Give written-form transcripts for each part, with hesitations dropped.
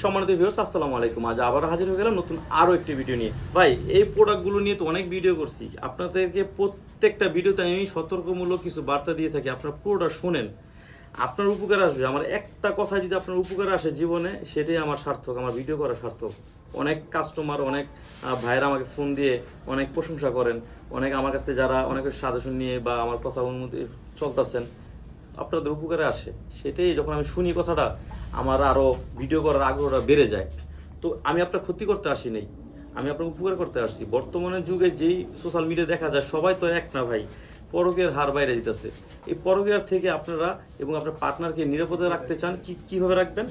সম্মানিত ভিউয়ার্স, আসসালামু আলাইকুম। আজ আবার হাজির হয়ে গেলাম নতুন আরও একটি ভিডিও নিয়ে। ভাই, এই প্রোডাক্টগুলো নিয়ে তো অনেক ভিডিও করছি, আপনাদেরকে প্রত্যেকটা ভিডিওতে আমি সতর্কমূলক কিছু বার্তা দিয়ে থাকি। আপনারা পুরোটা শোনেন, আপনার উপকার আসবে। আমার একটা কথা যদি আপনার উপকার আসে জীবনে, সেটাই আমার সার্থক, আমার ভিডিও করা সার্থক। অনেক কাস্টমার, অনেক ভাইয়েরা আমাকে ফোন দিয়ে অনেক প্রশংসা করেন, অনেক আমার কাছ থেকে যারা অনেক সাজেশন নিয়ে বা আমার কথা অনুমতি চলতেছেন, আপনাদের উপকারে আসে। সেটাই যখন আমি শুনি কথাটা, আমার আরও ভিডিও করার আগ্রহটা বেড়ে যায়। তো আমি আপনার ক্ষতি করতে আসি নাই, আমি আপনার উপকার করতে আসছি। বর্তমানের যুগে যেই সোশ্যাল মিডিয়া দেখা যায়, সবাই তো এক না ভাই, পরকীয়ার হার বাইরে যেতেছে। এই পরকীয়ার থেকে আপনারা এবং আপনার পার্টনারকে নিরাপদে রাখতে চান, কীভাবে রাখবেন?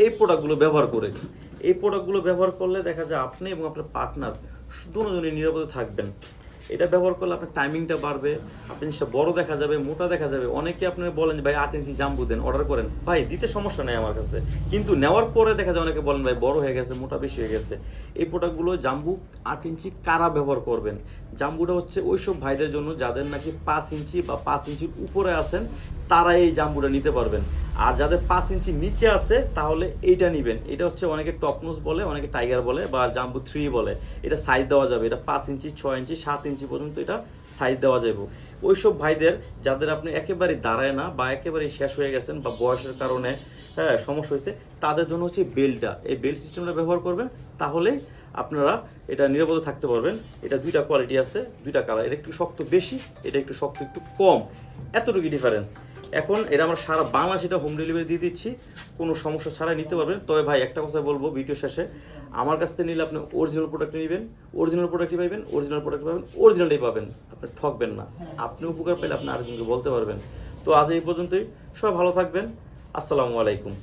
এই প্রোডাক্টগুলো ব্যবহার করে। এই প্রোডাক্টগুলো ব্যবহার করলে দেখা যায় আপনি এবং আপনার পার্টনার দুজনই নিরাপদে থাকবেন। এটা ব্যবহার করলে আপনার টাইমিংটা বাড়বে, আপনি জিনিসটা বড় দেখা যাবে, মোটা দেখা যাবে। অনেকে আপনারা বলেন যে ভাই 8 ইঞ্চি জাম্বু দেন, অর্ডার করেন। ভাই, দিতে সমস্যা নেই আমার কাছে, কিন্তু নেওয়ার পরে দেখা যায় অনেকে বলেন ভাই বড় হয়ে গেছে, মোটা বেশি হয়ে গেছে। এই প্রোডাক্টগুলো জাম্বু 8 ইঞ্চি কারা ব্যবহার করবেন? জাম্বুটা হচ্ছে ওইসব ভাইদের জন্য যাদের নাকি 5 ইঞ্চি বা 5 ইঞ্চির উপরে আছেন, তারা এই জাম্বুটা নিতে পারবেন। আর যাদের 5 ইঞ্চি নিচে আছে, তাহলে এইটা নেবেন। এটা হচ্ছে অনেকে টপনোস বলে, অনেকে টাইগার বলে, বা জাম্বু 3 বলে। এটা সাইজ দেওয়া যাবে, এটা 5 ইঞ্চি, 6 ইঞ্চি, 7 ইঞ্চি পর্যন্ত এটা সাইজ দেওয়া যাবে। ওইসব ভাইদের যাদের আপনি একেবারে দাঁড়ায় না বা একেবারে শেষ হয়ে গেছেন বা বয়সের কারণে সমস্যা হয়েছে, তাদের জন্য হচ্ছে বেল্টটা, এই বেল্ট সিস্টেমটা ব্যবহার করবেন। তাহলেই আপনারা এটা নিরাপদে থাকতে পারবেন। এটা দুইটা কোয়ালিটি আছে, দুইটা কালার। এটা একটু শক্ত বেশি, এটা একটু শক্ত একটু কম, এতটুকু ডিফারেন্স। এখন এটা আমরা সারা বাংলাদেশে এটা হোম ডেলিভারি দিয়ে দিচ্ছি, কোনো সমস্যা ছাড়াই নিতে পারবেন। তবে ভাই, একটা কথা বলবো ভিডিও শেষে, আমার কাছ থেকে নিলে আপনি অরিজিনাল প্রোডাক্ট নেবেন, অরিজিনাল প্রোডাক্টই পাবেন, অরিজিনাল প্রোডাক্ট পাবেন, অরিজিনালটাই পাবেন। আপনি ঠকবেন না, আপনি উপকার পেলে আপনি আরেকজনকে বলতে পারবেন। তো আজ এই পর্যন্তই, সবাই ভালো থাকবেন। আসসালামু আলাইকুম।